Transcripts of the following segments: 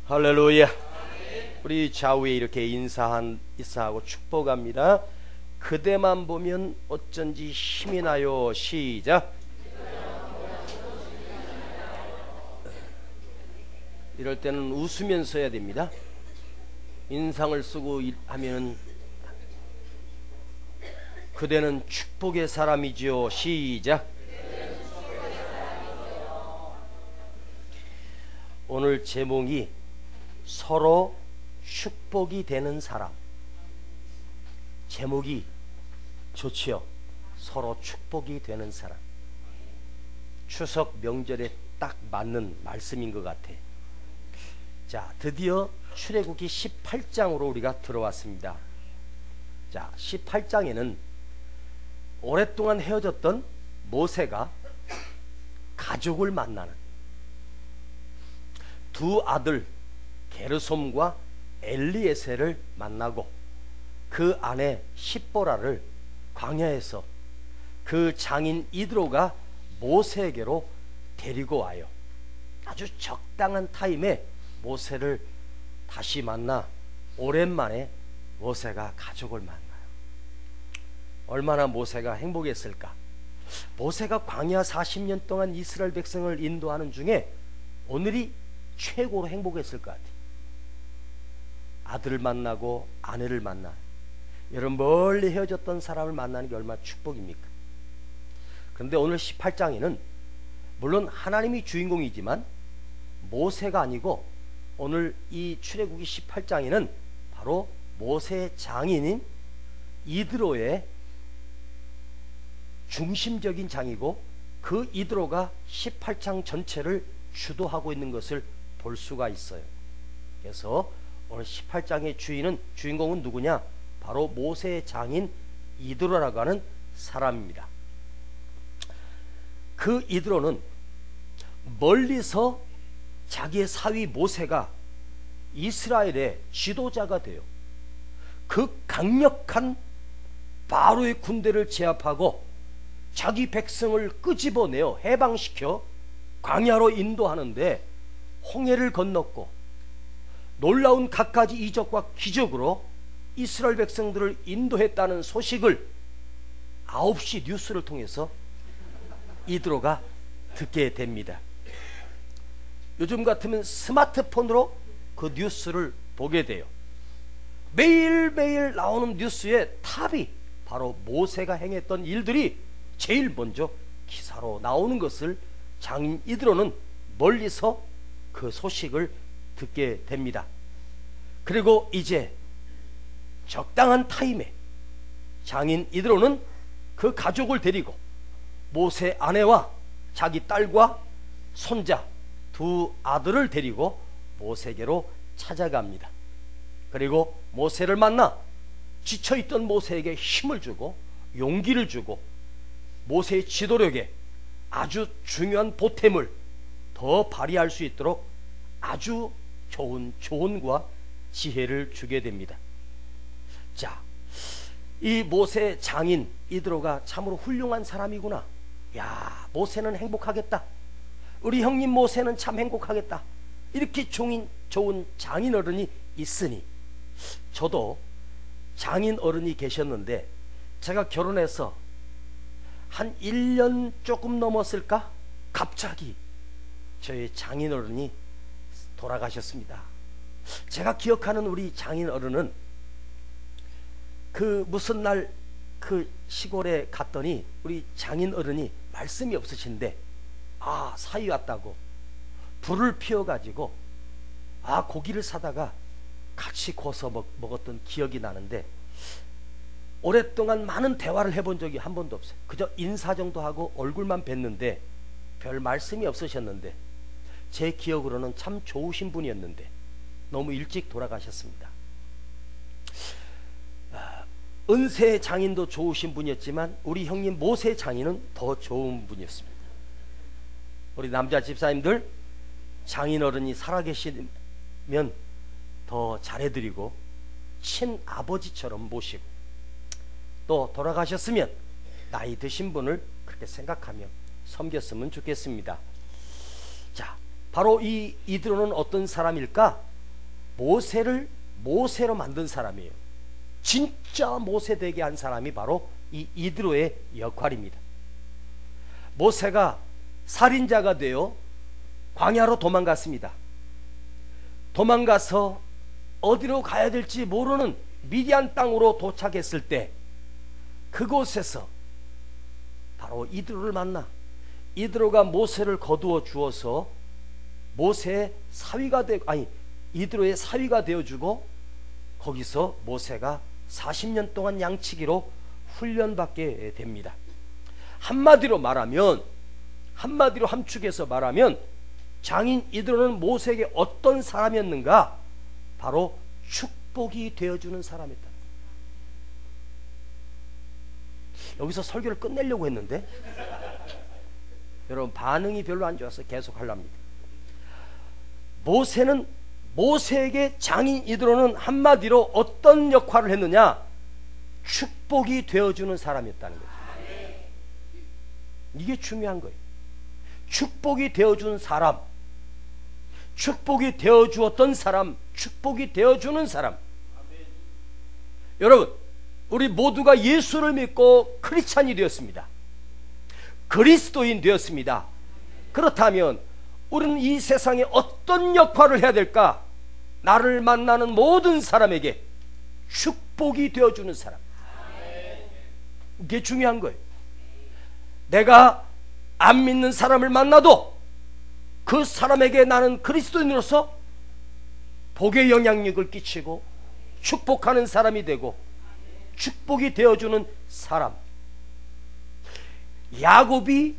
할렐루야. 우리 좌우에 이렇게 인사하고 축복합니다. 그대만 보면 어쩐지 힘이 나요. 시작. 이럴 때는 웃으면서 해야 됩니다. 인상을 쓰고 하면은 그대는 축복의 사람이지요. 시작. 오늘 제목이 서로 축복이 되는 사람. 제목이 좋지요. 서로 축복이 되는 사람. 추석 명절에 딱 맞는 말씀인 것 같아. 자, 드디어 출애굽기 18장으로 우리가 들어왔습니다. 자, 18장에는 오랫동안 헤어졌던 모세가 가족을 만나는 두 아들 게르솜과 엘리에셀을 만나고 그 아내 십보라를 광야에서 그 장인 이드로가 모세에게로 데리고 와요. 아주 적당한 타임에 모세를 다시 만나 오랜만에 모세가 가족을 만나요. 얼마나 모세가 행복했을까. 모세가 광야 40년 동안 이스라엘 백성을 인도하는 중에 오늘이 최고로 행복했을 것 같아요. 아들을 만나고 아내를 만나. 여러분, 멀리 헤어졌던 사람을 만나는 게 얼마나 축복입니까? 그런데 오늘 18장에는 물론 하나님이 주인공이지만 모세가 아니고 오늘 이 출애굽기 18장에는 바로 모세의 장인인 이드로의 중심적인 장이고 그 이드로가 18장 전체를 주도하고 있는 것을 볼 수가 있어요. 그래서 오늘 18장의 주인공은 누구냐? 바로 모세의 장인 이드로라고 하는 사람입니다. 그 이드로는 멀리서 자기의 사위 모세가 이스라엘의 지도자가 돼요. 그 강력한 바로의 군대를 제압하고 자기 백성을 끄집어내어 해방시켜 광야로 인도하는데 홍해를 건넜고 놀라운 갖가지 이적과 기적으로 이스라엘 백성들을 인도했다는 소식을 9시 뉴스를 통해서 이드로가 듣게 됩니다. 요즘 같으면 스마트폰으로 그 뉴스를 보게 돼요. 매일매일 나오는 뉴스의 탑이 바로 모세가 행했던 일들이 제일 먼저 기사로 나오는 것을 장인 이드로는 멀리서 그 소식을 듣게 됩니다. 그리고 이제 적당한 타임에 장인 이드로는 그 가족을 데리고 모세 아내와 자기 딸과 손자 두 아들을 데리고 모세에게로 찾아갑니다. 그리고 모세를 만나 지쳐있던 모세에게 힘을 주고 용기를 주고 모세의 지도력에 아주 중요한 보탬을 더 발휘할 수 있도록 아주 좋은 조언과 지혜를 주게 됩니다. 자, 이 모세 장인 이드로가 참으로 훌륭한 사람이구나. 야, 모세는 행복하겠다. 우리 형님 모세는 참 행복하겠다. 이렇게 좋은 장인 어른이 있으니 저도 장인 어른이 계셨는데 제가 결혼해서 한 1년 조금 넘었을까? 갑자기 저희 장인 어른이 돌아가셨습니다. 제가 기억하는 우리 장인 어른은 그 무슨 날 그 시골에 갔더니 우리 장인 어른이 말씀이 없으신데 사위 왔다고 불을 피워가지고 고기를 사다가 같이 구워서 먹었던 기억이 나는데 오랫동안 많은 대화를 해본 적이 한 번도 없어요. 그저 인사 정도 하고 얼굴만 뵀는데 별 말씀이 없으셨는데 제 기억으로는 참 좋으신 분이었는데 너무 일찍 돌아가셨습니다. 은세 장인도 좋으신 분이었지만 우리 형님 모세 장인은 더 좋은 분이었습니다. 우리 남자 집사님들 장인 어른이 살아계시면 더 잘해드리고 친아버지처럼 모시고 또 돌아가셨으면 나이 드신 분을 그렇게 생각하며 섬겼으면 좋겠습니다. 자, 바로 이 이드로는 어떤 사람일까? 모세를 모세로 만든 사람이에요. 진짜 모세 되게 한 사람이 바로 이 이드로의 역할입니다. 모세가 살인자가 되어 광야로 도망갔습니다. 도망가서 어디로 가야 될지 모르는 미디안 땅으로 도착했을 때 그곳에서 바로 이드로를 만나 이드로가 모세를 거두어 주어서 모세의 사위가 이드로의 사위가 되어주고 거기서 모세가 40년 동안 양치기로 훈련받게 됩니다. 한마디로 함축해서 말하면 장인 이드로는 모세에게 어떤 사람이었는가? 바로 축복이 되어주는 사람이었다. 여기서 설교를 끝내려고 했는데 여러분 반응이 별로 안 좋아서 계속 하랍니다. 모세에게 장인 이드로는 한마디로 어떤 역할을 했느냐? 축복이 되어주는 사람이었다는 거예요. 이게 중요한 거예요. 축복이 되어준 사람, 축복이 되어주었던 사람, 축복이 되어주는 사람. 여러분, 우리 모두가 예수를 믿고 크리스찬이 되었습니다. 그리스도인 되었습니다. 그렇다면 우리는 이 세상에 어떤 역할을 해야 될까? 나를 만나는 모든 사람에게 축복이 되어주는 사람. 이게 중요한 거예요. 내가 안 믿는 사람을 만나도 그 사람에게 나는 그리스도인으로서 복의 영향력을 끼치고 축복하는 사람이 되고 축복이 되어주는 사람. 야곱이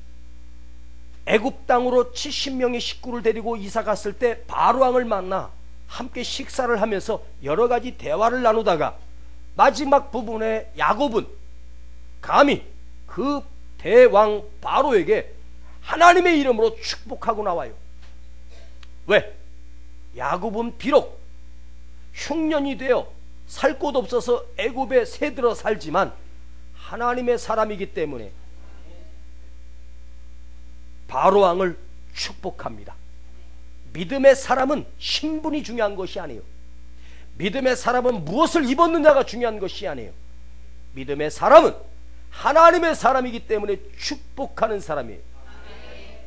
애굽 땅으로 70명의 식구를 데리고 이사 갔을 때 바로왕을 만나 함께 식사를 하면서 여러 가지 대화를 나누다가 마지막 부분에 야곱은 감히 그 대왕 바로에게 하나님의 이름으로 축복하고 나와요. 왜? 야곱은 비록 흉년이 되어 살 곳 없어서 애굽에 새들어 살지만 하나님의 사람이기 때문에 바로왕을 축복합니다. 믿음의 사람은 신분이 중요한 것이 아니에요. 믿음의 사람은 무엇을 입었느냐가 중요한 것이 아니에요. 믿음의 사람은 하나님의 사람이기 때문에 축복하는 사람이에요.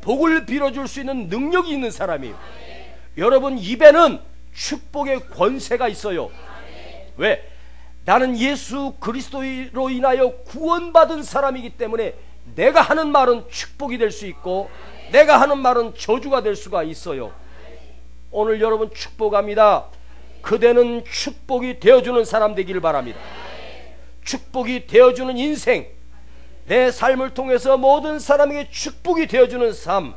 복을 빌어줄 수 있는 능력이 있는 사람이에요. 여러분 입에는 축복의 권세가 있어요. 왜? 나는 예수 그리스도로 인하여 구원받은 사람이기 때문에 내가 하는 말은 축복이 될 수 있고 내가 하는 말은 저주가 될 수가 있어요. 오늘 여러분 축복합니다. 그대는 축복이 되어주는 사람 되기를 바랍니다. 축복이 되어주는 인생, 내 삶을 통해서 모든 사람에게 축복이 되어주는 삶.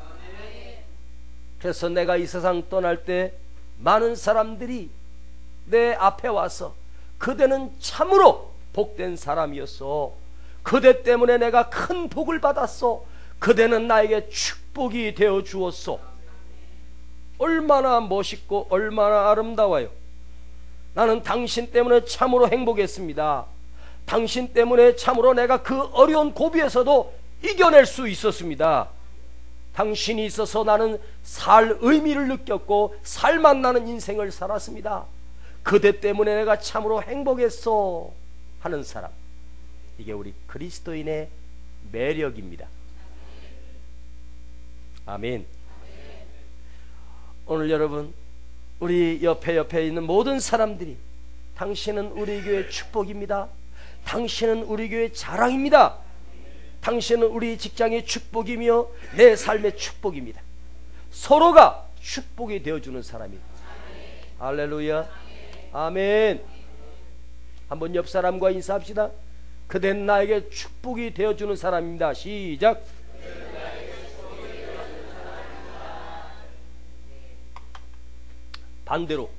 그래서 내가 이 세상 떠날 때 많은 사람들이 내 앞에 와서 그대는 참으로 복된 사람이었어, 그대 때문에 내가 큰 복을 받았어, 그대는 나에게 축복이 되어 주었어. 얼마나 멋있고 얼마나 아름다워요. 나는 당신 때문에 참으로 행복했습니다. 당신 때문에 참으로 내가 그 어려운 고비에서도 이겨낼 수 있었습니다. 당신이 있어서 나는 살 의미를 느꼈고 살맛 나는 인생을 살았습니다. 그대 때문에 내가 참으로 행복했어 하는 사람, 이게 우리 그리스도인의 매력입니다. 아멘. 오늘 여러분, 우리 옆에 있는 모든 사람들이 당신은 우리 교회 축복입니다. 당신은 우리 교회 자랑입니다. 당신은 우리 직장의 축복이며 내 삶의 축복입니다. 서로가 축복이 되어주는 사람입니다. 할렐루야. 아멘. 한번 옆 사람과 인사합시다. 그댄 나에게 축복이 되어주는 사람입니다. 시작. 반대로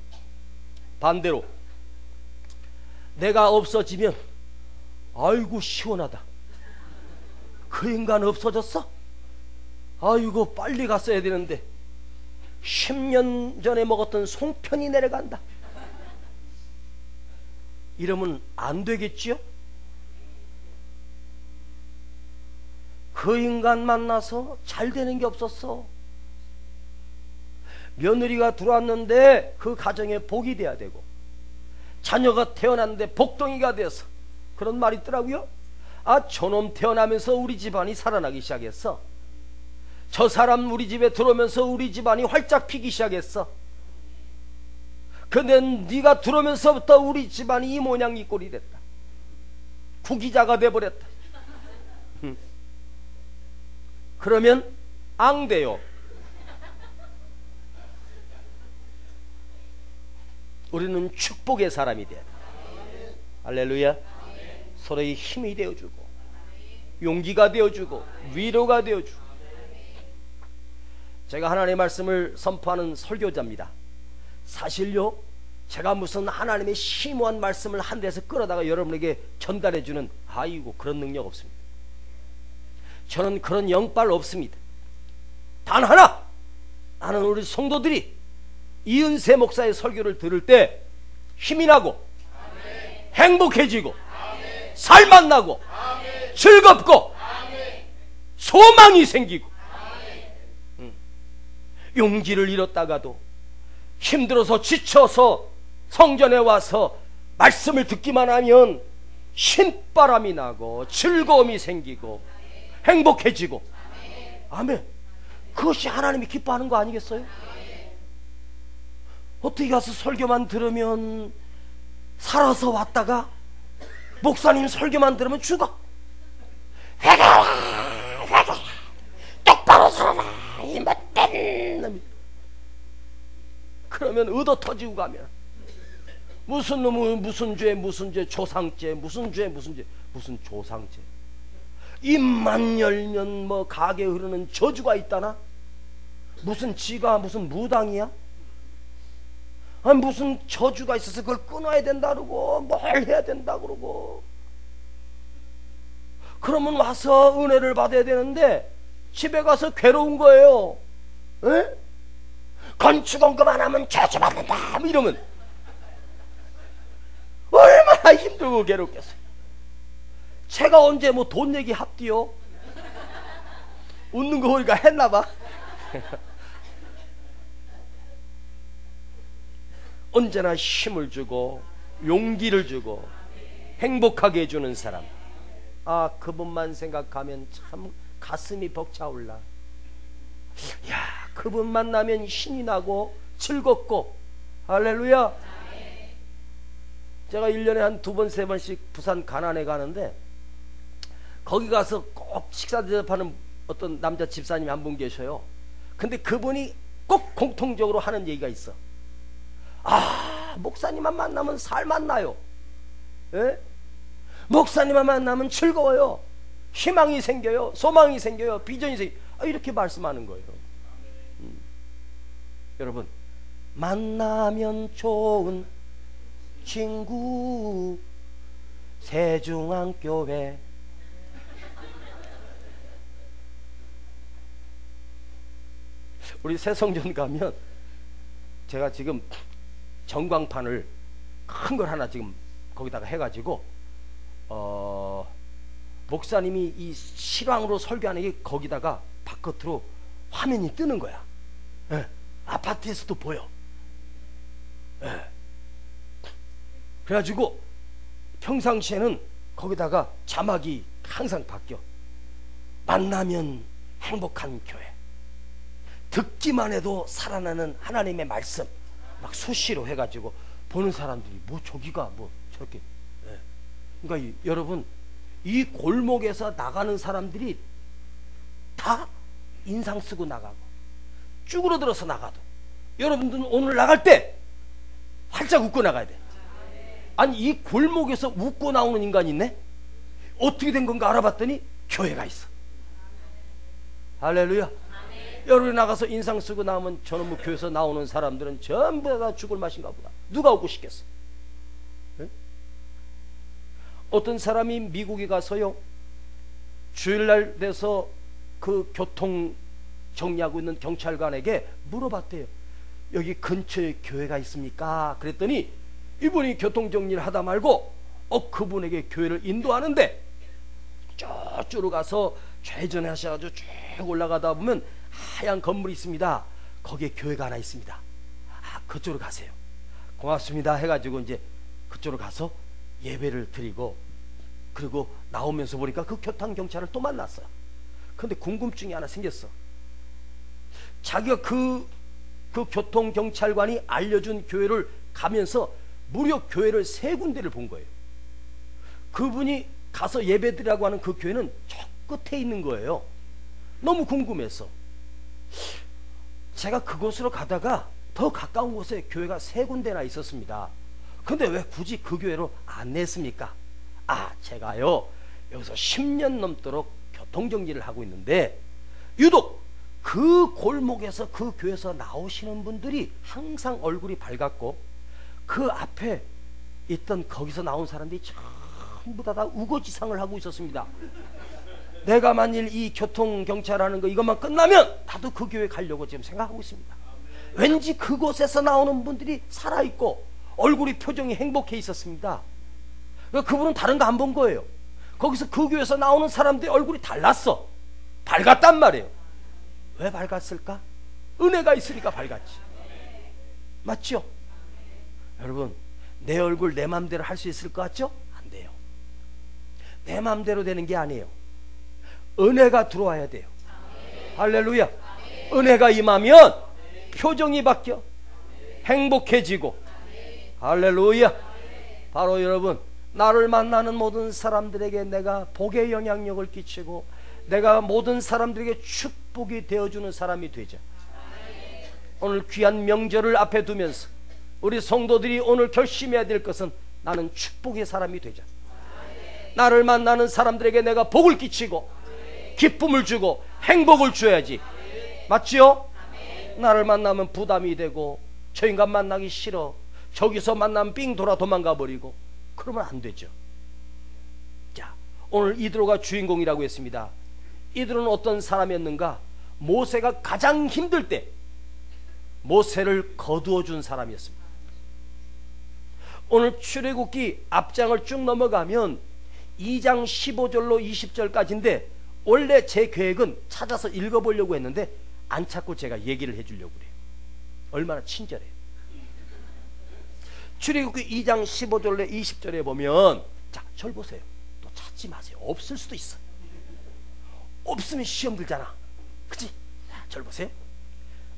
내가 없어지면 아이고 시원하다, 그 인간 없어졌어? 아이고 빨리 갔어야 되는데 10년 전에 먹었던 송편이 내려간다, 이러면 안 되겠지요? 그 인간 만나서 잘 되는 게 없었어. 며느리가 들어왔는데 그 가정에 복이 돼야 되고, 자녀가 태어났는데 복덩이가 돼서, 그런 말이 있더라고요. 아, 저놈 태어나면서 우리 집안이 살아나기 시작했어. 저 사람 우리 집에 들어오면서 우리 집안이 활짝 피기 시작했어. 근데 네가 들어오면서부터 우리 집안이 이 모양 이 꼴이 됐다. 구기자가 돼버렸다. 그러면 앙돼요. 우리는 축복의 사람이 돼야 돼. 할렐루야. 서로의 힘이 되어주고, 용기가 되어주고, 위로가 되어주고. 제가 하나님의 말씀을 선포하는 설교자입니다. 사실요, 제가 무슨 하나님의 심오한 말씀을 한 데서 끌어다가 여러분에게 전달해주는, 아이고, 그런 능력 없습니다. 저는 그런 영빨 없습니다. 단 하나, 나는 우리 성도들이 이은세 목사의 설교를 들을 때 힘이 나고, 행복해지고, 살맛나고, 즐겁고, 소망이 생기고, 용기를 잃었다가도 힘들어서 지쳐서 성전에 와서 말씀을 듣기만 하면 신바람이 나고 즐거움이 생기고 행복해지고. 아멘. 그것이 하나님이 기뻐하는 거 아니겠어요? 어떻게 가서 설교만 들으면 살아서 왔다가 목사님 설교만 들으면 죽어. 회개하라, 똑바로 살아라, 이 못된 놈이. 그러면 얻어 터지고 가면 무슨 놈은 무슨 죄, 무슨 죄, 조상죄, 무슨 죄, 무슨 죄, 무슨 조상죄. 입만 열면 뭐 가게 흐르는 저주가 있다나? 무슨 지가 무슨 무당이야? 아니, 무슨 저주가 있어서 그걸 끊어야 된다 그러고 뭘 해야 된다 그러고. 그러면 와서 은혜를 받아야 되는데 집에 가서 괴로운 거예요. 에? 건축원금 안 하면 저주받는다 뭐 이러면 얼마나 힘들고 괴롭겠어요. 제가 언제 뭐 돈 얘기 합디요? 웃는 거 보니까 했나봐. 언제나 힘을 주고 용기를 주고 행복하게 해주는 사람, 아, 그분만 생각하면 참 가슴이 벅차올라. 야, 그분 만나면 신이 나고 즐겁고. 할렐루야. 제가 1년에 한 2번 3번씩 부산 가난에 가는데 거기 가서 꼭 식사 대접하는 어떤 남자 집사님이 한 분 계셔요. 근데 그분이 꼭 공통적으로 하는 얘기가 있어. 아, 목사님만 만나면 살맛나요. 예? 목사님만 만나면 즐거워요. 희망이 생겨요. 소망이 생겨요. 비전이 생겨요. 이렇게 말씀하는 거예요. 여러분, 만나면 좋은 친구 세중앙교회. 우리 새성전 가면 제가 지금 전광판을 큰 걸 하나 지금 거기다가 해가지고 목사님이 이 실황으로 설교하는 게 거기다가 바깥으로 화면이 뜨는 거야. 예. 아파트에서도 보여. 예. 그래가지고 평상시에는 거기다가 자막이 항상 바뀌어. 만나면 행복한 교회. 듣기만 해도 살아나는 하나님의 말씀. 막 수시로 해가지고 보는 사람들이 뭐 저기가 뭐 저렇게. 예. 그러니까 여러분, 이 골목에서 나가는 사람들이 다 인상 쓰고 나가고 쭈그러들어서 나가도 여러분들은 오늘 나갈 때 활짝 웃고 나가야 돼. 아니, 이 골목에서 웃고 나오는 인간이 있네? 어떻게 된 건가 알아봤더니 교회가 있어. 할렐루야. 여러분이 나가서 인상 쓰고 나오면 저는 뭐 교회에서 나오는 사람들은 전부 다 죽을 맛인가 보다. 누가 오고 싶겠어? 네? 어떤 사람이 미국에 가서요, 주일날 돼서 그 교통 정리하고 있는 경찰관에게 물어봤대요. 여기 근처에 교회가 있습니까? 그랬더니 이분이 교통 정리를 하다 말고 그분에게 교회를 인도하는데 저쪽으로 가서 좌회전하셔가지고 쭉 올라가다 보면 하얀 건물이 있습니다. 거기에 교회가 하나 있습니다. 그쪽으로 가세요. 고맙습니다 해가지고 이제 그쪽으로 가서 예배를 드리고, 그리고 나오면서 보니까 그 교통경찰을 또 만났어요. 근데 궁금증이 하나 생겼어. 자기가 그 교통경찰관이 알려준 교회를 가면서 무려 교회를 3군데를 본 거예요. 그분이 가서 예배드리라고 하는 그 교회는 저 끝에 있는 거예요. 너무 궁금해서 제가 그곳으로 가다가 더 가까운 곳에 교회가 3군데나 있었습니다. 근데 왜 굳이 그 교회로 안 냈습니까? 제가요 여기서 10년 넘도록 교통정리를 하고 있는데, 유독 그 골목에서 그 교회에서 나오시는 분들이 항상 얼굴이 밝았고, 그 앞에 있던 거기서 나온 사람들이 전부 다 우거지상을 하고 있었습니다. 내가 만일 이 교통경찰하는 거 이것만 끝나면 나도 그 교회 가려고 지금 생각하고 있습니다. 왠지 그곳에서 나오는 분들이 살아있고 얼굴이 표정이 행복해 있었습니다. 그분은 다른 거 안 본 거예요. 거기서 그 교회에서 나오는 사람들의 얼굴이 달랐어. 밝았단 말이에요. 왜 밝았을까? 은혜가 있으니까 밝았지. 맞죠? 여러분, 내 얼굴 내 맘대로 할 수 있을 것 같죠? 안 돼요. 내 맘대로 되는 게 아니에요. 은혜가 들어와야 돼요. 할렐루야. 은혜가 임하면 표정이 바뀌어 행복해지고. 할렐루야. 바로 여러분, 나를 만나는 모든 사람들에게 내가 복의 영향력을 끼치고 내가 모든 사람들에게 축복이 되어주는 사람이 되자. 오늘 귀한 명절을 앞에 두면서 우리 성도들이 오늘 결심해야 될 것은 나는 축복의 사람이 되자. 나를 만나는 사람들에게 내가 복을 끼치고 기쁨을 주고 행복을 줘야지. 맞지요? 나를 만나면 부담이 되고 저 인간 만나기 싫어, 저기서 만나면 삥 돌아 도망가 버리고 그러면 안 되죠. 자, 오늘 이드로가 주인공이라고 했습니다. 이드로는 어떤 사람이었는가? 모세가 가장 힘들 때 모세를 거두어 준 사람이었습니다. 오늘 출애굽기 앞장을 쭉 넘어가면 2장 15절로 20절까지인데 원래 제 계획은 찾아서 읽어보려고 했는데 안 찾고 제가 얘기를 해주려고 그래요. 얼마나 친절해요. 출애굽기 2장 15절로 20절에 보면, 자, 절 보세요. 또 찾지 마세요. 없을 수도 있어. 없으면 시험 들잖아. 그치? 절 보세요.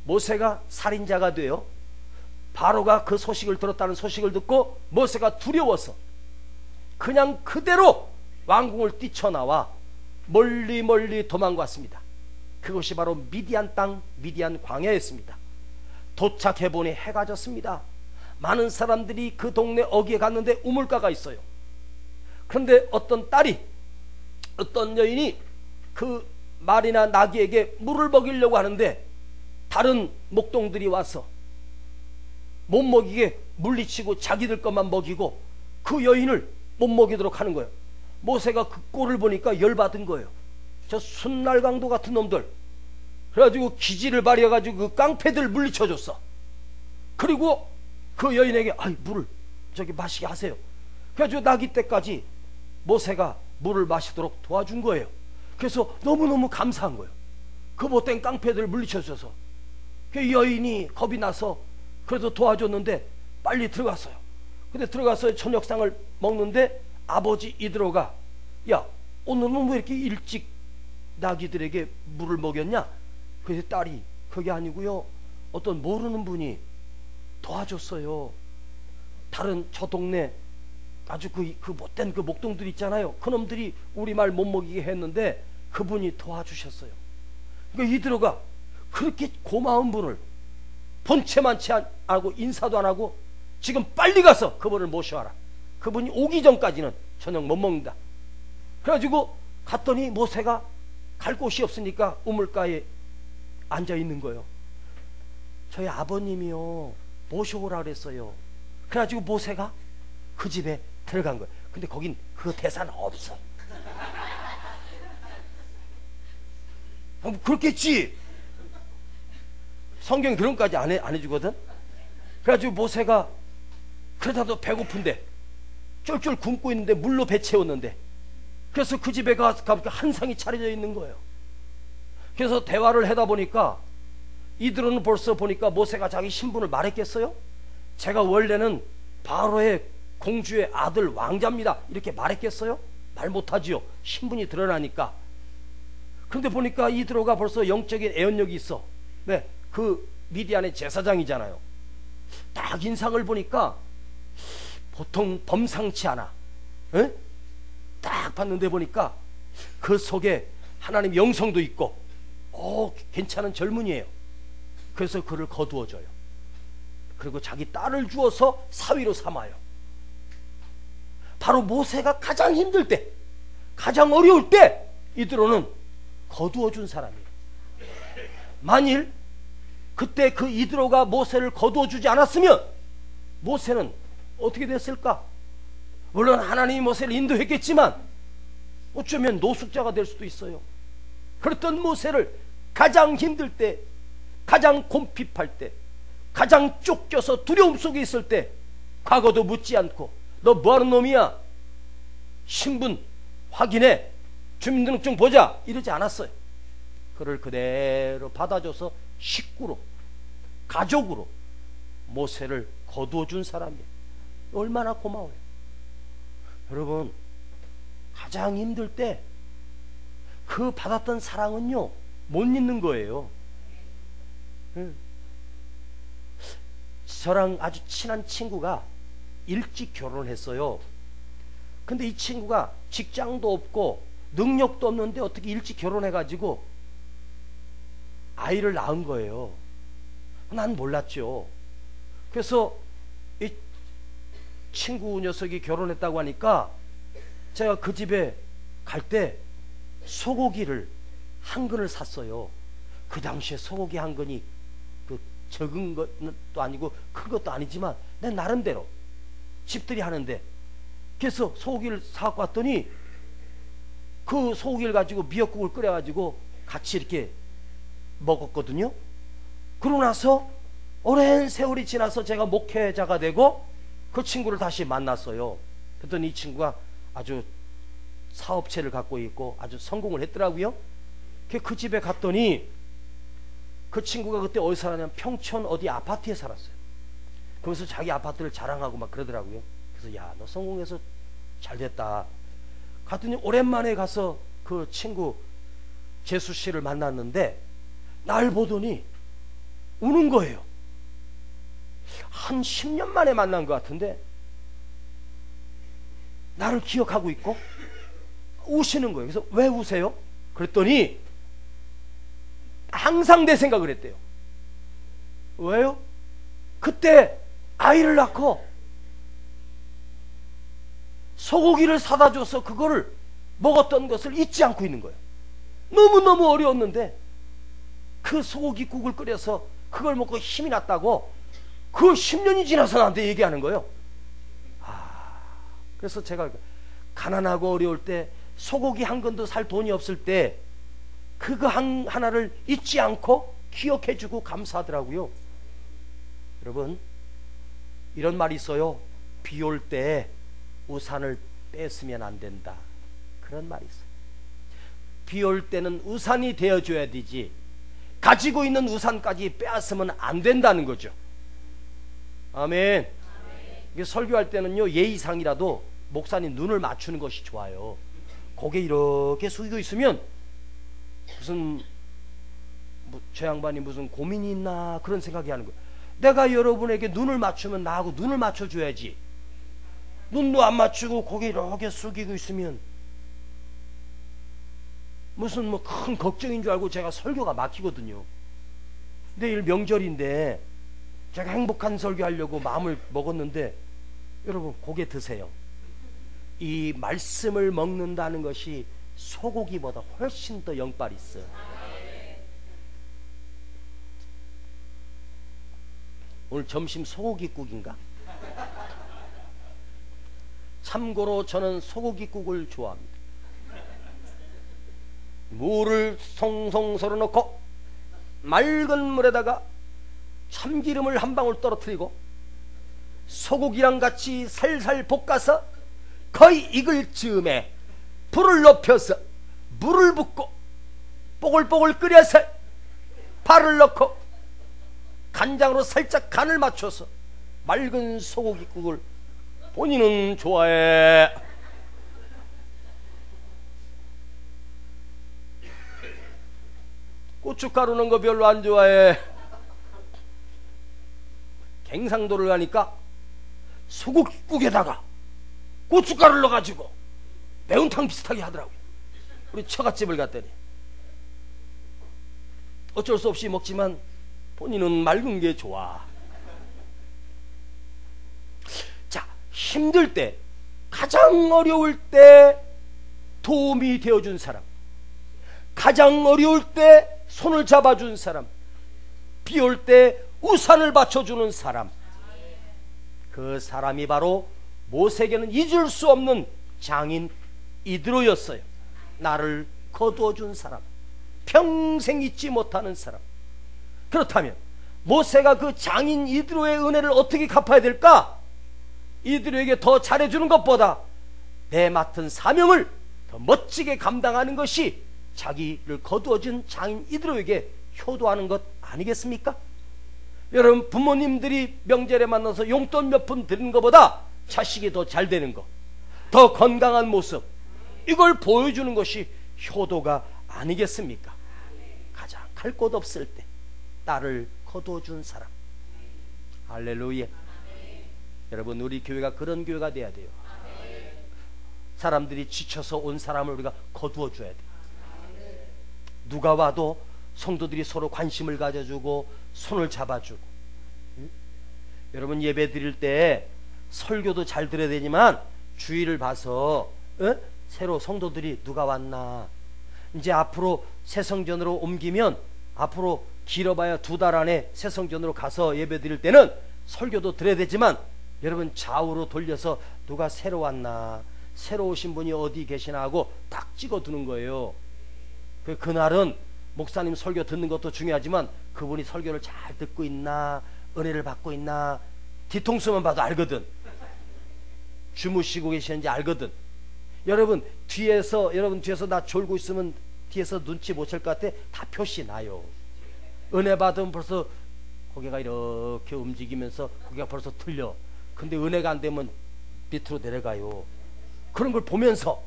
모세가 살인자가 돼요. 바로가 그 소식을 들었다는 소식을 듣고 모세가 두려워서 그냥 그대로 왕궁을 뛰쳐나와 멀리 멀리 도망갔습니다. 그것이 바로 미디안 땅, 미디안 광야였습니다. 도착해보니 해가 졌습니다. 많은 사람들이 그 동네 어귀에 갔는데 우물가가 있어요. 그런데 어떤 딸이, 어떤 여인이 그 말이나 나귀에게 물을 먹이려고 하는데 다른 목동들이 와서 못 먹이게 물리치고 자기들 것만 먹이고 그 여인을 못 먹이도록 하는 거예요. 모세가 그 꼴을 보니까 열받은 거예요. 저 순날강도 같은 놈들. 그래가지고 기지를 발휘해가지고 그 깡패들 물리쳐줬어. 그리고 그 여인에게 물을 저기 마시게 하세요. 그래가지고 나기 때까지 모세가 물을 마시도록 도와준 거예요. 그래서 너무너무 감사한 거예요. 그 못된 깡패들을 물리쳐줘서. 그 여인이 겁이 나서 그래도 도와줬는데 빨리 들어갔어요. 근데 들어가서 저녁상을 먹는데 아버지 이드로가, 야, 오늘은 왜 이렇게 일찍 나귀들에게 물을 먹였냐? 그래서 딸이, 그게 아니고요, 어떤 모르는 분이 도와줬어요. 다른 저 동네 아주 그 못된 그 목동들 있잖아요. 그놈들이 우리 말 못 먹이게 했는데 그분이 도와주셨어요. 그러니까 이드로가 그렇게 고마운 분을 본체만치 않고 인사도 안 하고 지금 빨리 가서 그분을 모셔와라. 그분이 오기 전까지는 저녁 못 먹는다. 그래가지고 갔더니 모세가 갈 곳이 없으니까 우물가에 앉아 있는 거예요. 저희 아버님이요 모셔오라 그랬어요. 그래가지고 모세가 그 집에 들어간 거예요. 근데 거긴 그 대사는 없어. 그렇겠지. 성경이 그런 것까지 안 해주거든. 그래가지고 모세가 그러다도 배고픈데 쫄쫄 굶고 있는데 물로 배 채웠는데, 그래서 그 집에 가보니까 한 상이 차려져 있는 거예요. 그래서 대화를 하다 보니까 이드로는 벌써 보니까 모세가 자기 신분을 말했겠어요? 제가 원래는 바로의 공주의 아들 왕자입니다 이렇게 말했겠어요? 말 못하지요. 신분이 드러나니까. 그런데 보니까 이드로가 벌써 영적인 애언력이 있어. 네, 그 미디안의 제사장이잖아요. 딱 인상을 보니까 보통 범상치 않아. 에? 딱 봤는데 보니까 그 속에 하나님 영성도 있고 괜찮은 젊은이에요. 그래서 그를 거두어줘요. 그리고 자기 딸을 주어서 사위로 삼아요. 바로 모세가 가장 힘들 때, 가장 어려울 때 이드로는 거두어준 사람이에요. 만일 그때 그 이드로가 모세를 거두어주지 않았으면 모세는 어떻게 됐을까? 물론 하나님이 모세를 인도했겠지만 어쩌면 노숙자가 될 수도 있어요. 그랬던 모세를 가장 힘들 때, 가장 곰핍할 때, 가장 쫓겨서 두려움 속에 있을 때 과거도 묻지 않고 너 뭐하는 놈이야? 신분 확인해, 주민등록증 보자 이러지 않았어요. 그를 그대로 받아줘서 식구로, 가족으로 모세를 거두어준 사람이에요. 얼마나 고마워요. 여러분, 가장 힘들 때 그 받았던 사랑은요 못 잊는 거예요. 저랑 아주 친한 친구가 일찍 결혼을 했어요. 근데 이 친구가 직장도 없고 능력도 없는데 어떻게 일찍 결혼해가지고 아이를 낳은 거예요. 난 몰랐죠. 그래서 이 친구 녀석이 결혼했다고 하니까 제가 그 집에 갈 때 소고기를 한 근을 샀어요. 그 당시에 소고기 한 근이 그 적은 것도 아니고 큰 것도 아니지만 내 나름대로 집들이 하는데, 그래서 소고기를 사갖고 왔더니 그 소고기를 가지고 미역국을 끓여가지고 같이 이렇게 먹었거든요. 그러고 나서 오랜 세월이 지나서 제가 목회자가 되고 그 친구를 다시 만났어요. 그랬더니 이 친구가 아주 사업체를 갖고 있고 아주 성공을 했더라고요. 그 집에 갔더니 그 친구가 그때 어디 살았냐면 평촌 어디 아파트에 살았어요. 그러면서 자기 아파트를 자랑하고 막 그러더라고요. 그래서 야, 너 성공해서 잘 됐다. 갔더니 오랜만에 가서 그 친구 재수 씨를 만났는데 날 보더니 우는 거예요. 한 10년 만에 만난 것 같은데 나를 기억하고 있고 우시는 거예요. 그래서 왜 우세요? 그랬더니 항상 내 생각을 했대요. 왜요? 그때 아이를 낳고 소고기를 사다 줘서 그거를 먹었던 것을 잊지 않고 있는 거예요. 너무너무 어려웠는데 그 소고기국을 끓여서 그걸 먹고 힘이 났다고 그 10년이 지나서 나한테 얘기하는 거예요. 그래서 제가 가난하고 어려울 때 소고기 한 근도 살 돈이 없을 때 그거 하나를 잊지 않고 기억해주고 감사하더라고요. 여러분, 이런 말이 있어요. 비 올 때 우산을 뺏으면 안 된다. 그런 말이 있어요. 비 올 때는 우산이 되어줘야 되지 가지고 있는 우산까지 빼앗으면 안 된다는 거죠. 아멘. 이게 설교할 때는요 예의상이라도 목사님 눈을 맞추는 것이 좋아요. 고개 이렇게 숙이고 있으면 무슨 저 양반이 무슨 고민이 있나 그런 생각이 하는 거예요. 내가 여러분에게 눈을 맞추면 나하고 눈을 맞춰줘야지. 눈도 안 맞추고 고개 이렇게 숙이고 있으면 무슨 뭐 큰 걱정인 줄 알고 제가 설교가 막히거든요. 내일 명절인데 제가 행복한 설교하려고 마음을 먹었는데 여러분 고개 드세요. 이 말씀을 먹는다는 것이 소고기보다 훨씬 더 영빨이 있어요. 오늘 점심 소고기국인가? 참고로 저는 소고기국을 좋아합니다. 물을 송송 썰어놓고 맑은 물에다가 참기름을 한 방울 떨어뜨리고 소고기랑 같이 살살 볶아서 거의 익을 즈음에 불을 높여서 물을 붓고 뽀글뽀글 끓여서 파를 넣고 간장으로 살짝 간을 맞춰서 맑은 소고기국을 본인은 좋아해. 고춧가루 넣은 거 별로 안 좋아해. 갱상도를 가니까 소고기국에다가 고춧가루를 넣어가지고 매운탕 비슷하게 하더라고요. 우리 처갓집을 갔더니 어쩔 수 없이 먹지만 본인은 맑은 게 좋아. 자, 힘들 때, 가장 어려울 때 도움이 되어준 사람, 가장 어려울 때 손을 잡아준 사람, 비 올 때 우산을 받쳐주는 사람, 그 사람이 바로 모세에게는 잊을 수 없는 장인 이드로였어요. 나를 거두어준 사람, 평생 잊지 못하는 사람. 그렇다면 모세가 그 장인 이드로의 은혜를 어떻게 갚아야 될까? 이드로에게 더 잘해주는 것보다 내 맡은 사명을 더 멋지게 감당하는 것이 자기를 거두어준 장인 이드로에게 효도하는 것 아니겠습니까? 여러분, 부모님들이 명절에 만나서 용돈 몇 푼 드리는 것보다 자식이 더 잘 되는 것, 더 건강한 모습, 이걸 보여주는 것이 효도가 아니겠습니까? 가장 갈 곳 없을 때 딸을 거두어준 사람. 할렐루야. 여러분, 우리 교회가 그런 교회가 돼야 돼요. 사람들이 지쳐서 온 사람을 우리가 거두어 줘야 돼. 누가 와도 성도들이 서로 관심을 가져주고 손을 잡아주고. 응? 여러분, 예배 드릴 때 설교도 잘 들어야 되지만 주의를 봐서 새로 성도들이 누가 왔나. 이제 앞으로 새성전으로 옮기면 앞으로 길어봐야 2달 안에 새성전으로 가서 예배 드릴 때는 설교도 들어야 되지만 여러분, 좌우로 돌려서 누가 새로 왔나, 새로 오신 분이 어디 계시나 하고 딱 찍어 두는 거예요. 그날은 목사님 설교 듣는 것도 중요하지만 그분이 설교를 잘 듣고 있나, 은혜를 받고 있나, 뒤통수만 봐도 알거든. 주무시고 계시는지 알거든. 여러분 뒤에서 나 졸고 있으면 뒤에서 눈치 못 챌 것 같아? 다 표시 나요. 은혜 받으면 벌써 고개가 이렇게 움직이면서 고개가 벌써 틀려. 근데 은혜가 안 되면 밑으로 내려가요. 그런 걸 보면서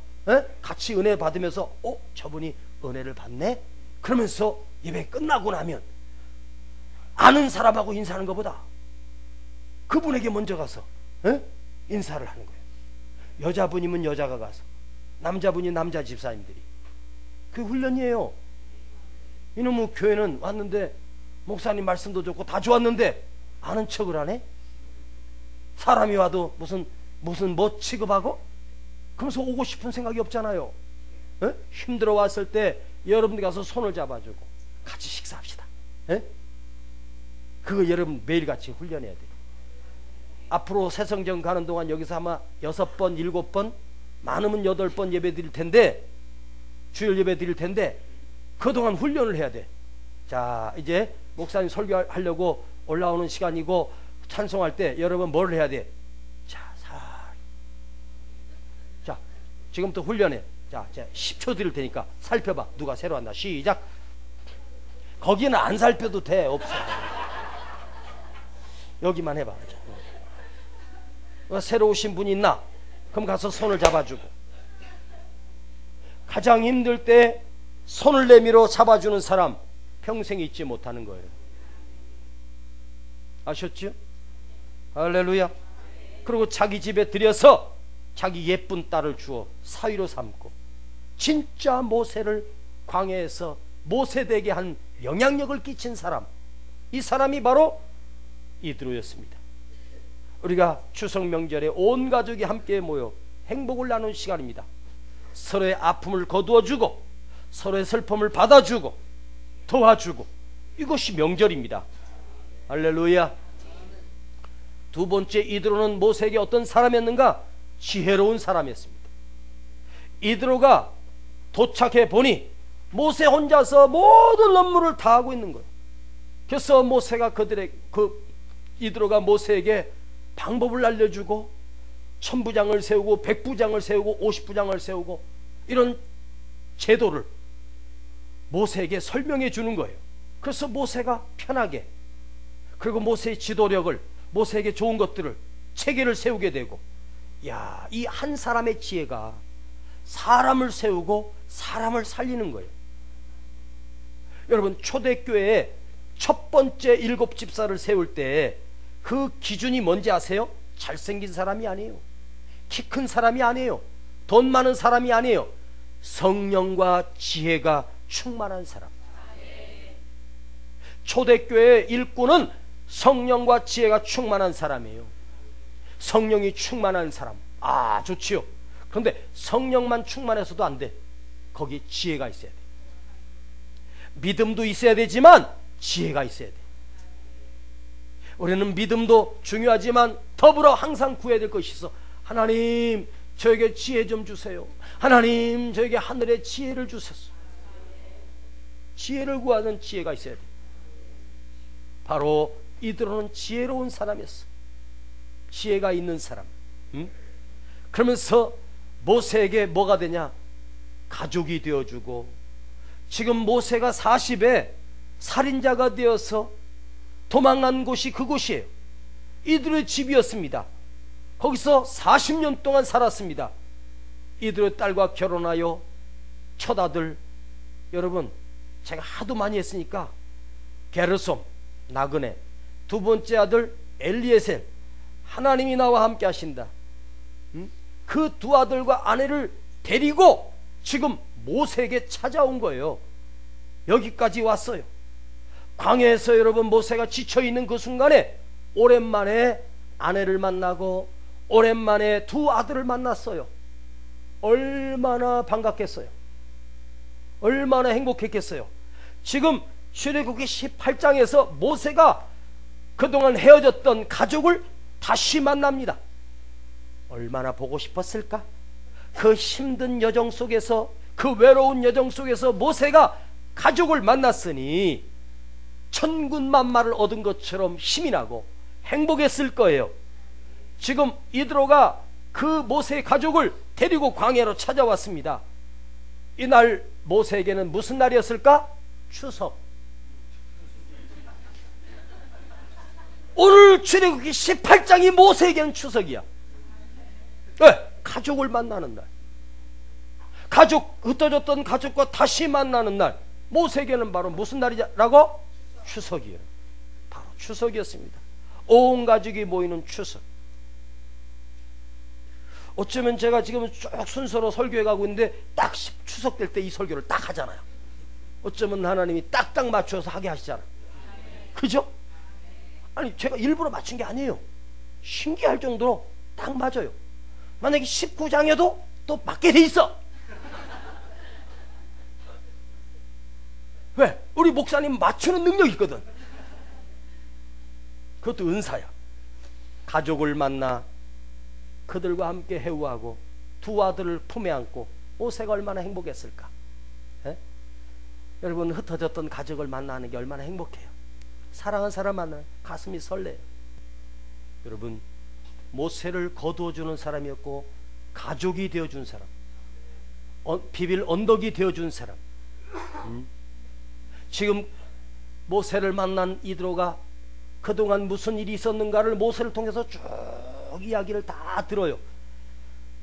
같이 은혜 받으면서 저분이 은혜를 받네? 그러면서 예배 끝나고 나면 아는 사람하고 인사하는 것보다 그분에게 먼저 가서 인사를 하는 거예요. 여자분이면 여자가 가서, 남자분이 남자 집사님들이. 그 훈련이에요. 이놈의 교회는 왔는데 목사님 말씀도 좋고 다 좋았는데 아는 척을 하네? 사람이 와도 무슨 뭐 취급하고? 그러면서 오고 싶은 생각이 없잖아요. 힘들어 왔을 때 여러분들 가서 손을 잡아주고 같이 식사합시다. 그거 여러분 매일같이 훈련해야 돼요. 앞으로 새성전 가는 동안 여기서 아마 6번, 7번, 많으면 8번 예배 드릴 텐데, 주일 예배 드릴 텐데 그동안 훈련을 해야 돼. 자, 이제 목사님 설교하려고 올라오는 시간이고 찬송할 때 여러분 뭘 해야 돼? 자, 지금부터 훈련해. 자, 제가 10초 드릴 테니까 살펴봐. 누가 새로 왔나? 시작. 거기는 안 살펴도 돼. 없어. 여기만 해봐. 새로 오신 분이 있나? 그럼 가서 손을 잡아주고. 가장 힘들 때 손을 내밀어 잡아주는 사람 평생 잊지 못하는 거예요. 아셨죠? 할렐루야. 그리고 자기 집에 들여서 자기 예쁜 딸을 주어 사위로 삼고 진짜 모세를 광야에서 모세되게 한 영향력을 끼친 사람, 이 사람이 바로 이드로였습니다. 우리가 추석 명절에 온 가족이 함께 모여 행복을 나누는 시간입니다. 서로의 아픔을 거두어주고 서로의 슬픔을 받아주고 도와주고, 이것이 명절입니다. 할렐루야. 두 번째, 이드로는 모세에게 어떤 사람이었는가? 지혜로운 사람이었습니다. 이드로가 도착해 보니 모세 혼자서 모든 업무를 다 하고 있는 거예요. 그래서 이드로가 모세에게 방법을 알려주고 천부장을 세우고 백부장을 세우고 50부장을 세우고 이런 제도를 모세에게 설명해 주는 거예요. 그래서 모세가 편하게, 그리고 모세의 지도력을, 모세에게 좋은 것들을, 체계를 세우게 되고, 야, 이 한 사람의 지혜가 사람을 세우고 사람을 살리는 거예요. 여러분, 초대교회에 첫 번째 7 집사를 세울 때 그 기준이 뭔지 아세요? 잘생긴 사람이 아니에요. 키 큰 사람이 아니에요. 돈 많은 사람이 아니에요. 성령과 지혜가 충만한 사람. 초대교회의 일꾼은 성령과 지혜가 충만한 사람이에요. 성령이 충만한 사람. 아, 좋지요. 그런데 성령만 충만해서도 안 돼. 거기 지혜가 있어야 돼. 믿음도 있어야 되지만 지혜가 있어야 돼. 우리는 믿음도 중요하지만 더불어 항상 구해야 될 것이 있어. 하나님, 저에게 지혜 좀 주세요. 하나님, 저에게 하늘의 지혜를 주소서. 지혜를 구하는 지혜가 있어야 돼. 바로 이드로는 지혜로운 사람이었어. 지혜가 있는 사람. 그러면서 모세에게 뭐가 되냐? 가족이 되어주고, 지금 모세가 40에 살인자가 되어서 도망간 곳이 그곳이에요. 이들의 집이었습니다. 거기서 40년 동안 살았습니다. 이들의 딸과 결혼하여 첫 아들, 여러분 제가 하도 많이 했으니까 게르솜, 나그네, 두 번째 아들 엘리에셀, 하나님이 나와 함께 하신다. 그 두 아들과 아내를 데리고 지금 모세에게 찾아온 거예요. 여기까지 왔어요. 광야에서 여러분 모세가 지쳐있는 그 순간에 오랜만에 아내를 만나고 오랜만에 두 아들을 만났어요. 얼마나 반갑겠어요. 얼마나 행복했겠어요. 지금 출애굽기 18장에서 모세가 그동안 헤어졌던 가족을 다시 만납니다. 얼마나 보고 싶었을까? 그 힘든 여정 속에서, 그 외로운 여정 속에서 모세가 가족을 만났으니 천군만마를 얻은 것처럼 힘이 나고 행복했을 거예요. 지금 이드로가 그 모세의 가족을 데리고 광야로 찾아왔습니다. 이날 모세에게는 무슨 날이었을까? 추석. 오늘 출애굽기 18장이 모세에게는 추석이야. 왜? 가족을 만나는 날. 가족, 흩어졌던 가족과 다시 만나는 날. 모세에게는 바로 무슨 날이라고? 추석이에요. 바로 추석이었습니다. 온 가족이 모이는 추석. 어쩌면 제가 지금 쭉 순서로 설교해 가고 있는데 딱 추석 될 때 이 설교를 딱 하잖아요. 어쩌면 하나님이 딱딱 맞춰서 하게 하시잖아요. 그죠? 아니 제가 일부러 맞춘 게 아니에요. 신기할 정도로 딱 맞아요. 만약에 19장에도 또 맞게 돼 있어. 왜? 우리 목사님 맞추는 능력이 있거든. 그것도 은사야. 가족을 만나 그들과 함께 해우하고 두 아들을 품에 안고 모세가 얼마나 행복했을까. 에? 여러분, 흩어졌던 가족을 만나는 게 얼마나 행복해요. 사랑하는 사람 만나면 가슴이 설레요. 여러분, 모세를 거두어주는 사람이었고 가족이 되어준 사람, 비빌 언덕이 되어준 사람. 지금 모세를 만난 이드로가 그동안 무슨 일이 있었는가를 모세를 통해서 쭉 이야기를 다 들어요.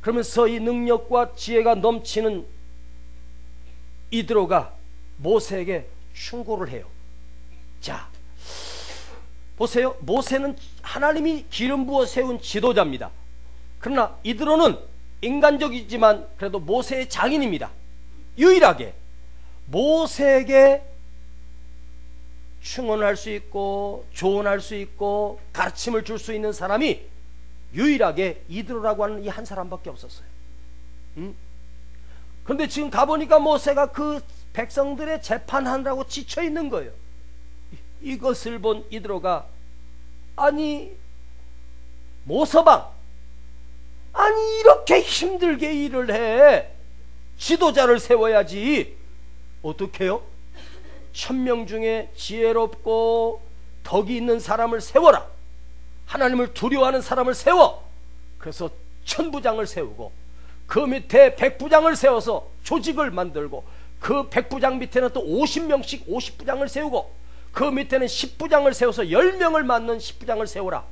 그러면서 이 능력과 지혜가 넘치는 이드로가 모세에게 충고를 해요. 자, 보세요. 모세는 하나님이 기름 부어 세운 지도자입니다. 그러나 이드로는 인간적이지만 그래도 모세의 장인입니다. 유일하게 모세에게 충원할 수 있고 조언할 수 있고 가르침을 줄 수 있는 사람이 유일하게 이드로라고 하는 이 한 사람밖에 없었어요. 그런데 지금 가보니까 모세가 그 백성들의 재판하느라고 지쳐 있는 거예요. 이것을 본 이드로가, 아니 모서방, 아니 이렇게 힘들게 일을 해, 지도자를 세워야지. 어떻게 해요? 1000명 중에 지혜롭고 덕이 있는 사람을 세워라. 하나님을 두려워하는 사람을 세워. 그래서 1000부장을 세우고 그 밑에 100부장을 세워서 조직을 만들고 그 100부장 밑에는 또 50명씩 50부장을 세우고 그 밑에는 10부장을 세워서 10명을 맡는 10부장을 세워라.